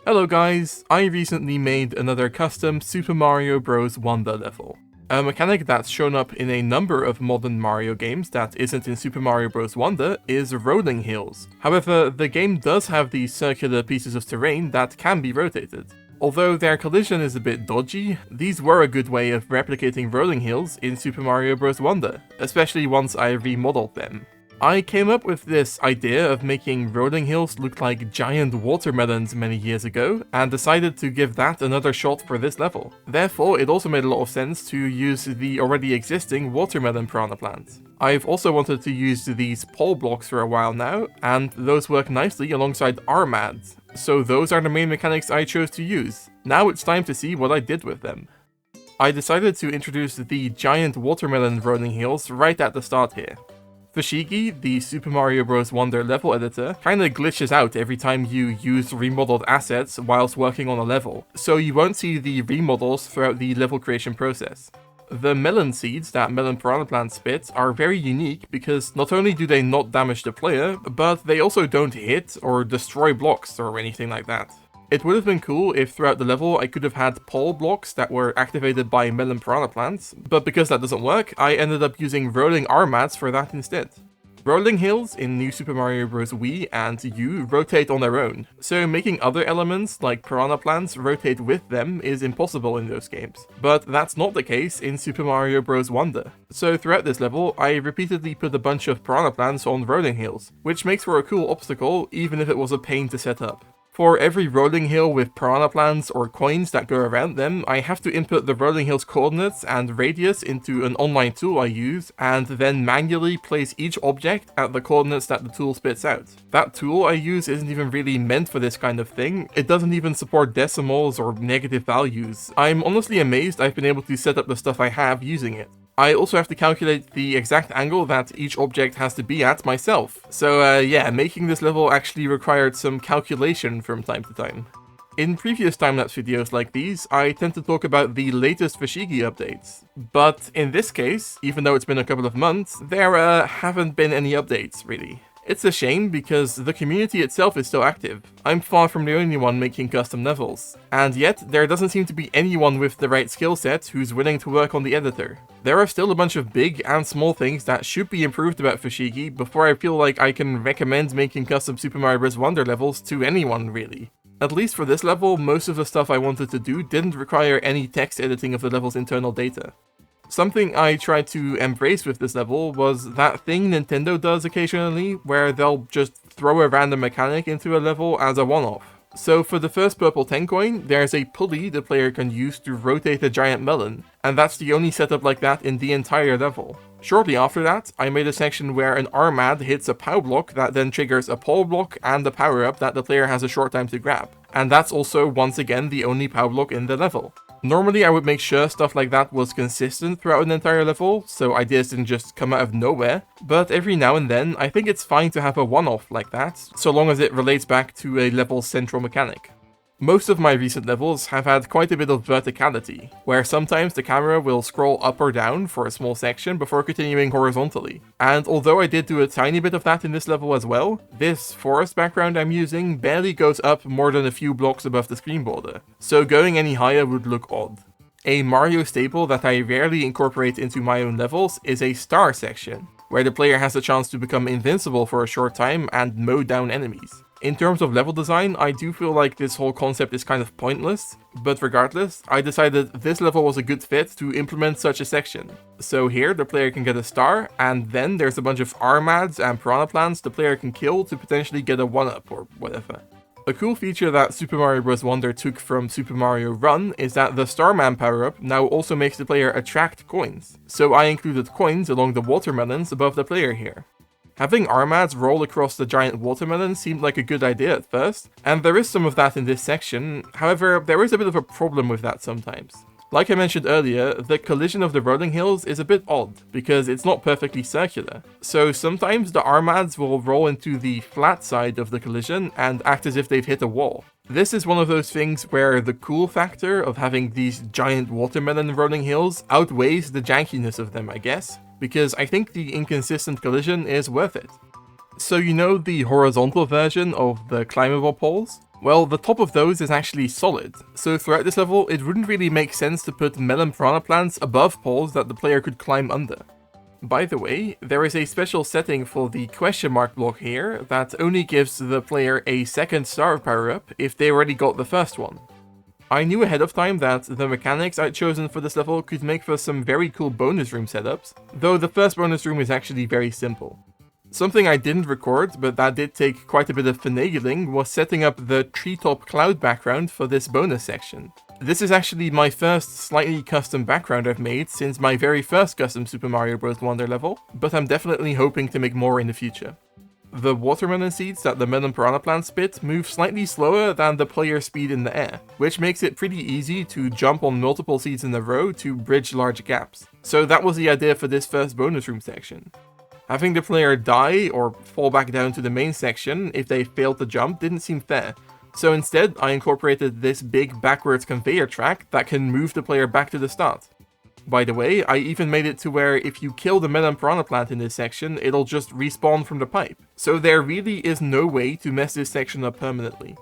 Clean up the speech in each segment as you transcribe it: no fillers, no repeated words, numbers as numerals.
Hello guys, I recently made another custom Super Mario Bros. Wonder level. A mechanic that's shown up in a number of modern Mario games that isn't in Super Mario Bros. Wonder is rolling hills. However, the game does have these circular pieces of terrain that can be rotated. Although their collision is a bit dodgy, these were a good way of replicating rolling hills in Super Mario Bros. Wonder, especially once I remodeled them. I came up with this idea of making rolling hills look like giant watermelons many years ago, and decided to give that another shot for this level. Therefore, it also made a lot of sense to use the already existing watermelon piranha plant. I've also wanted to use these pole blocks for a while now, and those work nicely alongside Armad, so those are the main mechanics I chose to use. Now it's time to see what I did with them. I decided to introduce the giant watermelon rolling hills right at the start here. Fushigi, the Super Mario Bros. Wonder level editor, kinda glitches out every time you use remodeled assets whilst working on a level, so you won't see the remodels throughout the level creation process. The melon seeds that Melon Piranha Plant spits are very unique because not only do they not damage the player, but they also don't hit or destroy blocks or anything like that. It would have been cool if throughout the level I could have had pole blocks that were activated by Melon Piranha Plants, but because that doesn't work, I ended up using rolling Armads for that instead. Rolling hills in New Super Mario Bros. Wii and U rotate on their own, so making other elements like Piranha Plants rotate with them is impossible in those games. But that's not the case in Super Mario Bros. Wonder. So throughout this level, I repeatedly put a bunch of Piranha Plants on rolling hills, which makes for a cool obstacle even if it was a pain to set up. For every rolling hill with piranha plants or coins that go around them, I have to input the rolling hill's coordinates and radius into an online tool I use, and then manually place each object at the coordinates that the tool spits out. That tool I use isn't even really meant for this kind of thing. It doesn't even support decimals or negative values. I'm honestly amazed I've been able to set up the stuff I have using it. I also have to calculate the exact angle that each object has to be at myself. So yeah, making this level actually required some calculation from time to time. In previous time-lapse videos like these, I tend to talk about the latest Fushigi updates. But in this case, even though it's been a couple of months, there haven't been any updates, really. It's a shame because the community itself is still active. I'm far from the only one making custom levels. And yet, there doesn't seem to be anyone with the right skill set who's willing to work on the editor. There are still a bunch of big and small things that should be improved about Fushigi before I feel like I can recommend making custom Super Mario Bros. Wonder levels to anyone, really. At least for this level, most of the stuff I wanted to do didn't require any text editing of the level's internal data. Something I tried to embrace with this level was that thing Nintendo does occasionally, where they'll just throw a random mechanic into a level as a one-off. So for the first purple 10 coin, there's a pulley the player can use to rotate a giant melon, and that's the only setup like that in the entire level. Shortly after that, I made a section where an Armad hits a POW block that then triggers a pole block and a power-up that the player has a short time to grab. And that's also, once again, the only POW block in the level. Normally I would make sure stuff like that was consistent throughout an entire level, so ideas didn't just come out of nowhere, but every now and then I think it's fine to have a one-off like that, so long as it relates back to a level's central mechanic. Most of my recent levels have had quite a bit of verticality, where sometimes the camera will scroll up or down for a small section before continuing horizontally. And although I did do a tiny bit of that in this level as well, this forest background I'm using barely goes up more than a few blocks above the screen border, so going any higher would look odd. A Mario staple that I rarely incorporate into my own levels is a star section, where the player has a chance to become invincible for a short time and mow down enemies. In terms of level design, I do feel like this whole concept is kind of pointless, but regardless, I decided this level was a good fit to implement such a section. So here, the player can get a star, and then there's a bunch of Armads and Piranha Plants the player can kill to potentially get a 1-up or whatever. A cool feature that Super Mario Bros. Wonder took from Super Mario Run is that the Starman power-up now also makes the player attract coins, so I included coins along the watermelons above the player here. Having Armads roll across the giant watermelon seemed like a good idea at first, and there is some of that in this section. However, there is a bit of a problem with that sometimes. Like I mentioned earlier, the collision of the rolling hills is a bit odd, because it's not perfectly circular. So sometimes the Armads will roll into the flat side of the collision and act as if they've hit a wall. This is one of those things where the cool factor of having these giant watermelon rolling hills outweighs the jankiness of them, I guess, because I think the inconsistent collision is worth it. So you know the horizontal version of the climbable poles? Well, the top of those is actually solid, so throughout this level it wouldn't really make sense to put melon piranha plants above poles that the player could climb under. By the way, there is a special setting for the question mark block here that only gives the player a second star power up if they already got the first one. I knew ahead of time that the mechanics I'd chosen for this level could make for some very cool bonus room setups, though the first bonus room is actually very simple. Something I didn't record, but that did take quite a bit of finagling, was setting up the treetop cloud background for this bonus section. This is actually my first slightly custom background I've made since my very first custom Super Mario Bros. Wonder level, but I'm definitely hoping to make more in the future. The watermelon seeds that the melon piranha plant spit move slightly slower than the player's speed in the air, which makes it pretty easy to jump on multiple seeds in a row to bridge large gaps. So that was the idea for this first bonus room section. Having the player die or fall back down to the main section if they failed to jump didn't seem fair, so instead I incorporated this big backwards conveyor track that can move the player back to the start. By the way, I even made it to where if you kill the melon piranha plant in this section, it'll just respawn from the pipe, so there really is no way to mess this section up permanently.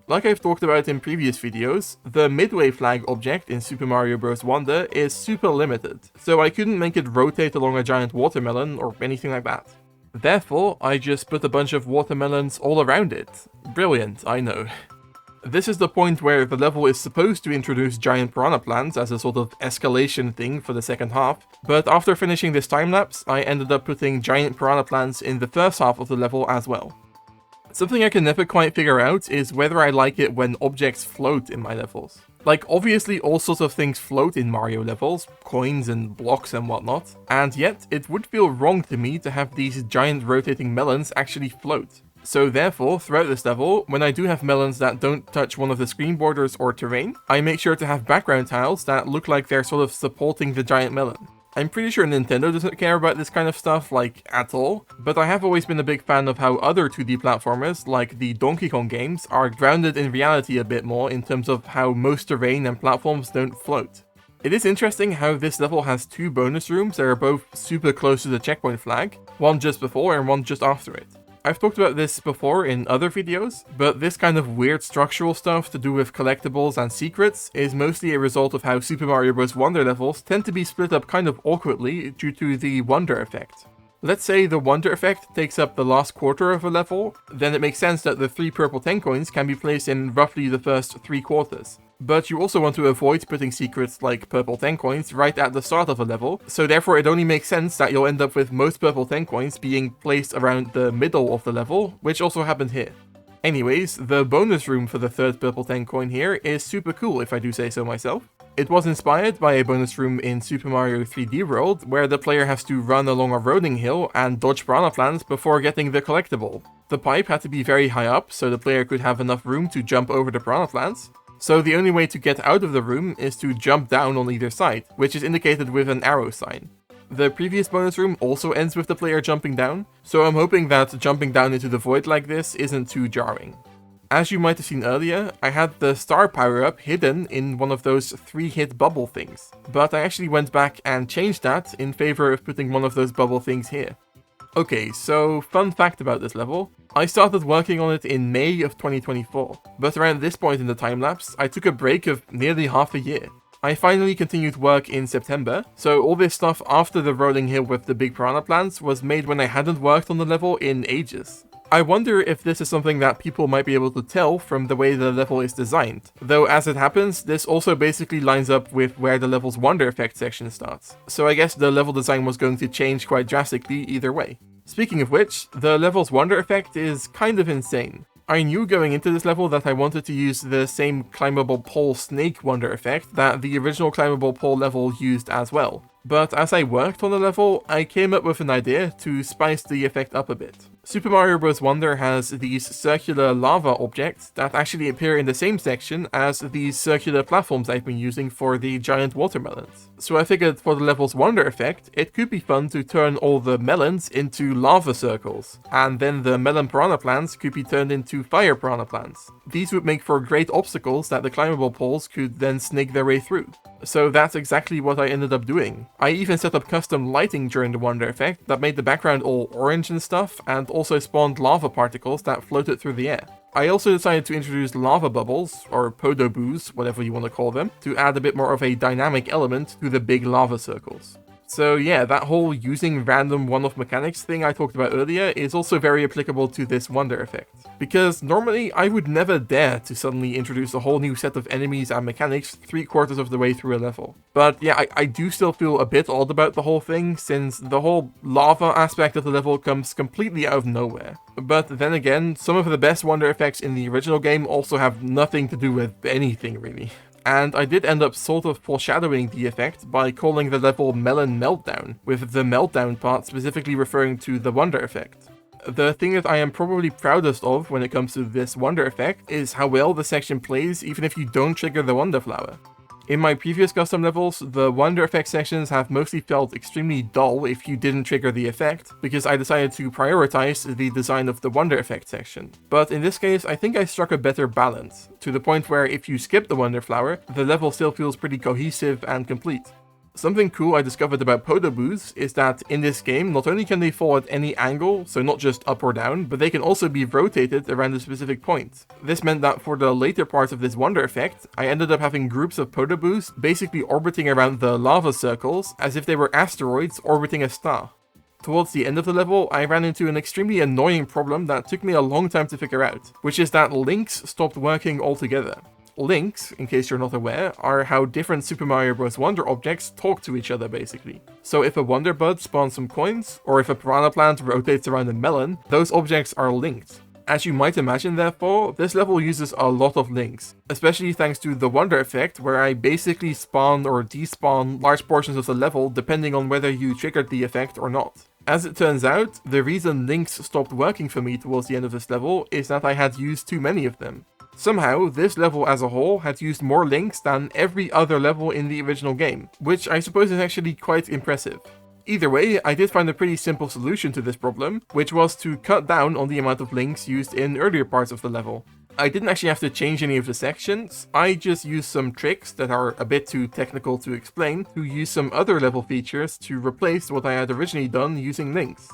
Like I've talked about in previous videos, the midway flag object in Super Mario Bros. Wonder is super limited, so I couldn't make it rotate along a giant watermelon or anything like that. Therefore, I just put a bunch of watermelons all around it. Brilliant, I know. This is the point where the level is supposed to introduce giant piranha plants as a sort of escalation thing for the second half, but after finishing this time-lapse, I ended up putting giant piranha plants in the first half of the level as well. Something I can never quite figure out is whether I like it when objects float in my levels. Like, obviously all sorts of things float in Mario levels, coins and blocks and whatnot, and yet it would feel wrong to me to have these giant rotating melons actually float. So therefore, throughout this level, when I do have melons that don't touch one of the screen borders or terrain, I make sure to have background tiles that look like they're sort of supporting the giant melon. I'm pretty sure Nintendo doesn't care about this kind of stuff, like, at all, but I have always been a big fan of how other 2D platformers, like the Donkey Kong games, are grounded in reality a bit more in terms of how most terrain and platforms don't float. It is interesting how this level has two bonus rooms that are both super close to the checkpoint flag, one just before and one just after it. I've talked about this before in other videos, but this kind of weird structural stuff to do with collectibles and secrets is mostly a result of how Super Mario Bros. Wonder levels tend to be split up kind of awkwardly due to the Wonder effect. Let's say the Wonder effect takes up the last quarter of a level, then it makes sense that the 3 purple 10 coins can be placed in roughly the first 3 quarters. But you also want to avoid putting secrets like purple 10 coins right at the start of a level, so therefore it only makes sense that you'll end up with most purple 10 coins being placed around the middle of the level, which also happened here. Anyways, the bonus room for the third purple 10 coin here is super cool if I do say so myself. It was inspired by a bonus room in Super Mario 3D World, where the player has to run along a rolling hill and dodge piranha plants before getting the collectible. The pipe had to be very high up, so the player could have enough room to jump over the piranha plants. So the only way to get out of the room is to jump down on either side, which is indicated with an arrow sign. The previous bonus room also ends with the player jumping down, so I'm hoping that jumping down into the void like this isn't too jarring. As you might have seen earlier, I had the star power-up hidden in one of those 3-hit bubble things, but I actually went back and changed that in favor of putting one of those bubble things here. Okay, so fun fact about this level, I started working on it in May of 2024, but around this point in the time-lapse, I took a break of nearly half a year. I finally continued work in September, so all this stuff after the rolling hill with the big piranha plants was made when I hadn't worked on the level in ages. I wonder if this is something that people might be able to tell from the way the level is designed, though as it happens, this also basically lines up with where the level's Wonder Effect section starts, so I guess the level design was going to change quite drastically either way. Speaking of which, the level's Wonder Effect is kind of insane. I knew going into this level that I wanted to use the same climbable pole snake Wonder Effect that the original climbable pole level used as well, but as I worked on the level, I came up with an idea to spice the effect up a bit. Super Mario Bros. Wonder has these circular lava objects that actually appear in the same section as these circular platforms I've been using for the giant watermelons. So I figured for the level's Wonder effect, it could be fun to turn all the melons into lava circles, and then the melon piranha plants could be turned into fire piranha plants. These would make for great obstacles that the climbable poles could then snake their way through. So that's exactly what I ended up doing. I even set up custom lighting during the Wonder effect that made the background all orange and stuff, and also spawned lava particles that floated through the air. I also decided to introduce lava bubbles, or podoboos, whatever you want to call them, to add a bit more of a dynamic element to the big lava circles. So yeah, that whole using random one-off mechanics thing I talked about earlier is also very applicable to this wonder effect. Because normally I would never dare to suddenly introduce a whole new set of enemies and mechanics 3/4 of the way through a level. But yeah, I do still feel a bit odd about the whole thing, since the whole lava aspect of the level comes completely out of nowhere. But then again, some of the best wonder effects in the original game also have nothing to do with anything really. And I did end up sort of foreshadowing the effect by calling the level Melon Meltdown, with the meltdown part specifically referring to the wonder effect. The thing that I am probably proudest of when it comes to this wonder effect is how well the section plays even if you don't trigger the wonder flower. In my previous custom levels, the wonder effect sections have mostly felt extremely dull if you didn't trigger the effect, because I decided to prioritize the design of the wonder effect section. But in this case, I think I struck a better balance, to the point where if you skip the wonder flower, the level still feels pretty cohesive and complete. Something cool I discovered about podoboos is that in this game, not only can they fall at any angle, so not just up or down, but they can also be rotated around a specific point. This meant that for the later parts of this wonder effect, I ended up having groups of podoboos basically orbiting around the lava circles as if they were asteroids orbiting a star. Towards the end of the level, I ran into an extremely annoying problem that took me a long time to figure out, which is that links stopped working altogether. Links, in case you're not aware, are how different Super Mario Bros. Wonder objects talk to each other, basically. So if a Wonder Bud spawns some coins, or if a Piranha Plant rotates around a melon, those objects are linked. As you might imagine, therefore, this level uses a lot of links, especially thanks to the Wonder effect, where I basically spawn or despawn large portions of the level depending on whether you triggered the effect or not. As it turns out, the reason links stopped working for me towards the end of this level is that I had used too many of them. Somehow, this level as a whole had used more links than every other level in the original game, which I suppose is actually quite impressive. Either way, I did find a pretty simple solution to this problem, which was to cut down on the amount of links used in earlier parts of the level. I didn't actually have to change any of the sections, I just used some tricks that are a bit too technical to explain to use some other level features to replace what I had originally done using links.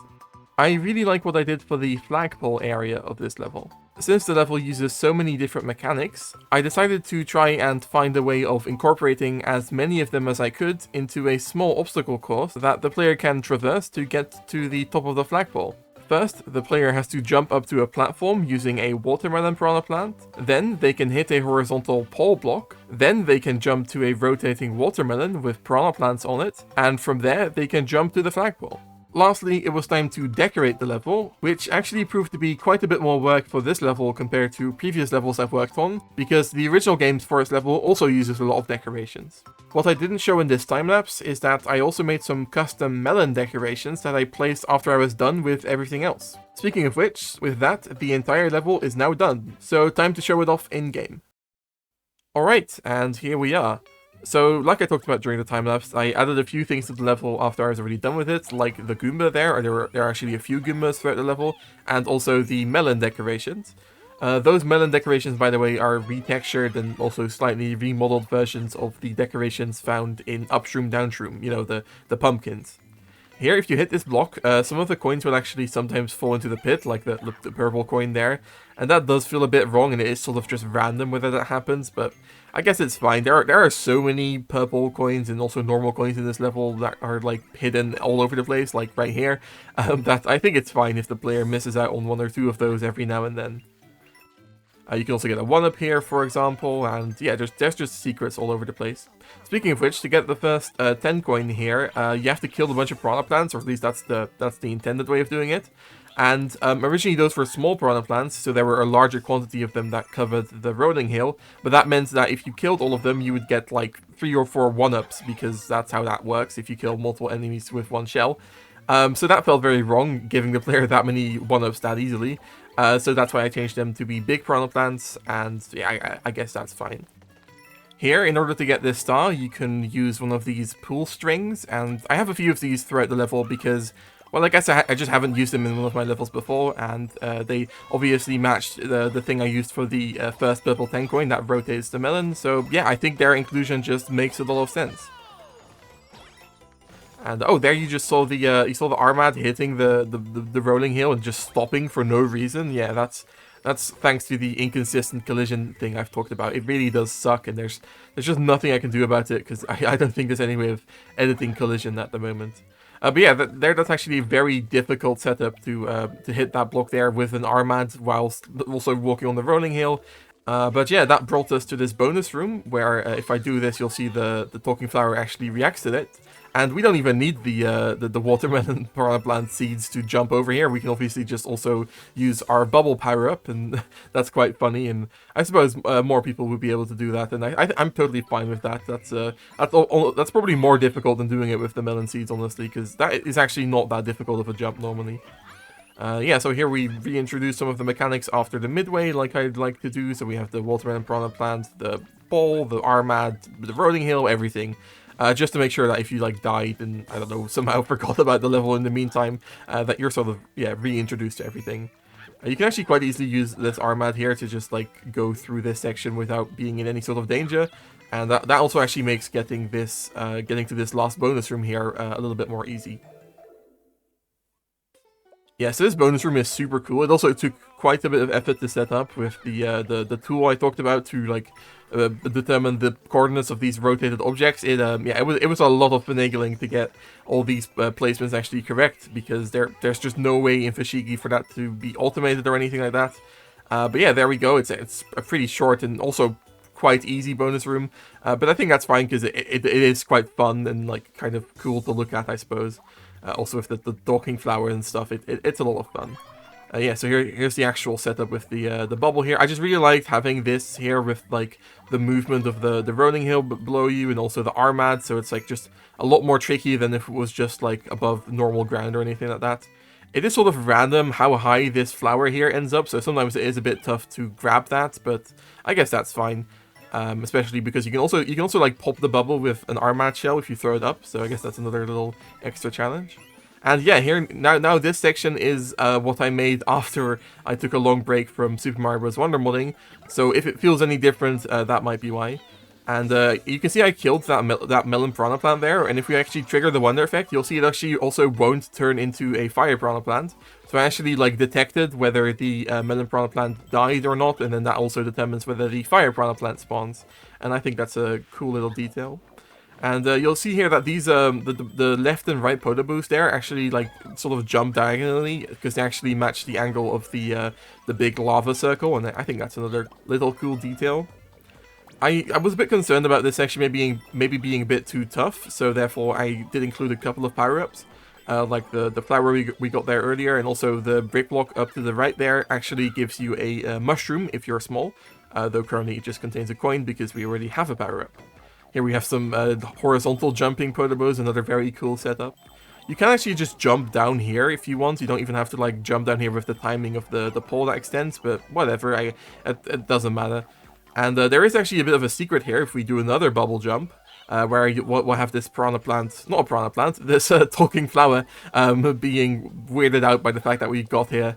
I really like what I did for the flagpole area of this level. Since the level uses so many different mechanics, I decided to try and find a way of incorporating as many of them as I could into a small obstacle course that the player can traverse to get to the top of the flagpole. First, the player has to jump up to a platform using a watermelon piranha plant, then they can hit a horizontal pole block, then they can jump to a rotating watermelon with piranha plants on it, and from there they can jump to the flagpole. Lastly, it was time to decorate the level, which actually proved to be quite a bit more work for this level compared to previous levels I've worked on, because the original game's forest level also uses a lot of decorations. What I didn't show in this time-lapse is that I also made some custom melon decorations that I placed after I was done with everything else. Speaking of which, with that, the entire level is now done, so time to show it off in-game. Alright, and here we are. So, like I talked about during the time-lapse, I added a few things to the level after I was already done with it, like the Goomba there are actually a few Goombas throughout the level, and also the melon decorations. Those melon decorations, by the way, are retextured and also slightly remodeled versions of the decorations found in Upshroom Downshroom, you know, the pumpkins. Here, if you hit this block, some of the coins will actually sometimes fall into the pit, like the purple coin there, and that does feel a bit wrong, and it is sort of just random whether that happens, but I guess it's fine. There are so many purple coins and also normal coins in this level that are like hidden all over the place, like right here, that I think it's fine if the player misses out on one or two of those every now and then. You can also get a 1-up here, for example, and yeah, there's just secrets all over the place. Speaking of which, to get the first 10 coin here, you have to kill a bunch of piranha plants, or at least that's the intended way of doing it. And originally those were small piranha plants, so there were a larger quantity of them that covered the rolling hill, but that meant that if you killed all of them, you would get like 3 or 4 1-ups, because that's how that works if you kill multiple enemies with one shell. So that felt very wrong, giving the player that many 1-ups that easily. So that's why I changed them to be big piranha plants, and yeah, I guess that's fine. Here, in order to get this star, you can use one of these pull strings, and I have a few of these throughout the level because, well, I guess I just haven't used them in one of my levels before, and they obviously matched the thing I used for the first purple 10 coin that rotates the melon, so yeah, I think their inclusion just makes a lot of sense. And oh, there you just saw the Armad hitting the rolling hill and just stopping for no reason. Yeah, That's thanks to the inconsistent collision thing I've talked about. It really does suck, and there's just nothing I can do about it, because I don't think there's any way of editing collision at the moment. But yeah, that's actually a very difficult setup to hit that block there with an Armad whilst also walking on the rolling hill. But yeah, that brought us to this bonus room where if I do this, you'll see the talking flower actually reacts to it. And we don't even need the watermelon piranha plant seeds to jump over here. We can obviously just also use our bubble power up, and that's quite funny. And I suppose more people would be able to do that, and I'm totally fine with that. That's probably more difficult than doing it with the melon seeds, honestly, because that is actually not that difficult of a jump normally. Yeah, so here we reintroduce some of the mechanics after the midway, like I'd like to do. So we have the watermelon piranha plant, the ball, the Armad, the rolling hill, everything. Just to make sure that if you like died and, I don't know, somehow forgot about the level in the meantime, that you're sort of, yeah, reintroduced to everything. You can actually quite easily use this Armad here to just like go through this section without being in any sort of danger. And that also actually makes getting to this last bonus room here a little bit more easy. Yeah, so this bonus room is super cool. It also took quite a bit of effort to set up with the tool I talked about to like determine the coordinates of these rotated objects. It was a lot of finagling to get all these placements actually correct, because there's just no way in Fushigi for that to be automated or anything like that. But yeah, there we go. It's a pretty short and also quite easy bonus room. But I think that's fine, because it is quite fun and like kind of cool to look at, I suppose. Also with the talking flower and stuff, it's a lot of fun. Yeah, so here's the actual setup with the bubble here. I just really liked having this here with like the movement of the rolling hill below you, and also the Armad, so it's like just a lot more tricky than if it was just like above normal ground or anything like that. It is sort of random how high this flower here ends up, so sometimes it is a bit tough to grab that, but I guess that's fine. Especially because you can also like pop the bubble with an Armad shell if you throw it up, so I guess that's another little extra challenge. And yeah, here now this section is what I made after I took a long break from Super Mario Bros. Wonder modding, so if it feels any different, that might be why. And you can see I killed that melon piranha plant there, and if we actually trigger the wonder effect, you'll see it actually also won't turn into a fire piranha plant. So I actually like detected whether the melon piranha plant died or not, and then that also determines whether the fire piranha plant spawns. And I think that's a cool little detail. And you'll see here that these the left and right poda boost there actually like sort of jump diagonally, because they actually match the angle of the big lava circle, and I think that's another little cool detail. I was a bit concerned about this section maybe being a bit too tough, so therefore I did include a couple of power-ups, like the flower we got there earlier, and also the brick block up to the right there actually gives you a mushroom if you're small, though currently it just contains a coin because we already have a power-up. Here we have some horizontal jumping potobos, another very cool setup. You can actually just jump down here if you want. You don't even have to like jump down here with the timing of the pole that extends, but whatever, it doesn't matter. And there is actually a bit of a secret here if we do another bubble jump, where we'll have this piranha plant, not a piranha plant, this talking flower being weirded out by the fact that we got here,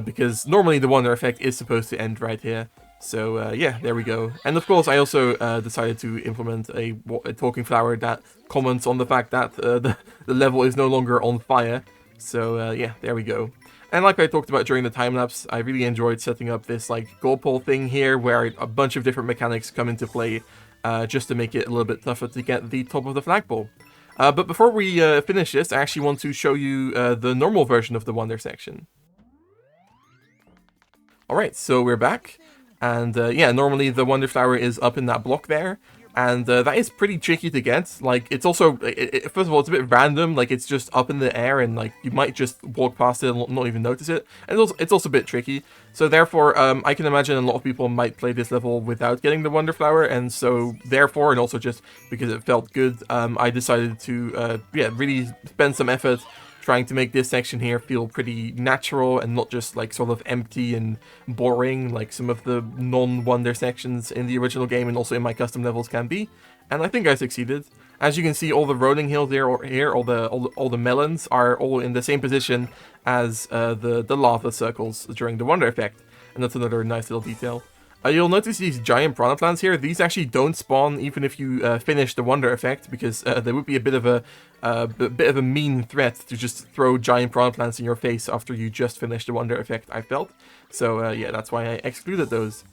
because normally the wonder effect is supposed to end right here. So yeah, there we go. And of course I also decided to implement a talking flower that comments on the fact that the level is no longer on fire. So yeah, there we go. And like I talked about during the time-lapse, I really enjoyed setting up this like goal pole thing here, where a bunch of different mechanics come into play, just to make it a little bit tougher to get the top of the flagpole. But before we finish this, I actually want to show you the normal version of the wonder section. Alright, so we're back. And yeah, normally the wonder flower is up in that block there. And that is pretty tricky to get. Like, it's also, first of all, it's a bit random. Like, it's just up in the air, and like you might just walk past it and not even notice it. And it's also a bit tricky. So therefore, I can imagine a lot of people might play this level without getting the wonder flower. And so therefore, and also just because it felt good, I decided to yeah, really spend some effort trying to make this section here feel pretty natural and not just like sort of empty and boring like some of the non-wonder sections in the original game and also in my custom levels can be. And I think I succeeded. As you can see, all the rolling hills here, all the melons are all in the same position as the lava circles during the wonder effect, and that's another nice little detail. You'll notice these giant piranha plants here. These actually don't spawn even if you finish the Wonder Effect, because there would be a bit of a mean threat to just throw giant piranha plants in your face after you just finished the Wonder Effect, I felt. So yeah, that's why I excluded those.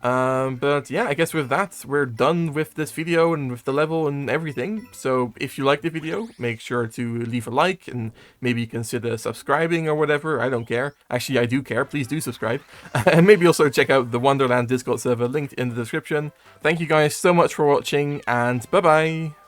But yeah, I guess with that, we're done with this video and with the level and everything. So if you liked the video, make sure to leave a like and maybe consider subscribing or whatever. I don't care. Actually, I do care. Please do subscribe. And maybe also check out the Wonderland Discord server linked in the description. Thank you guys so much for watching, and bye-bye!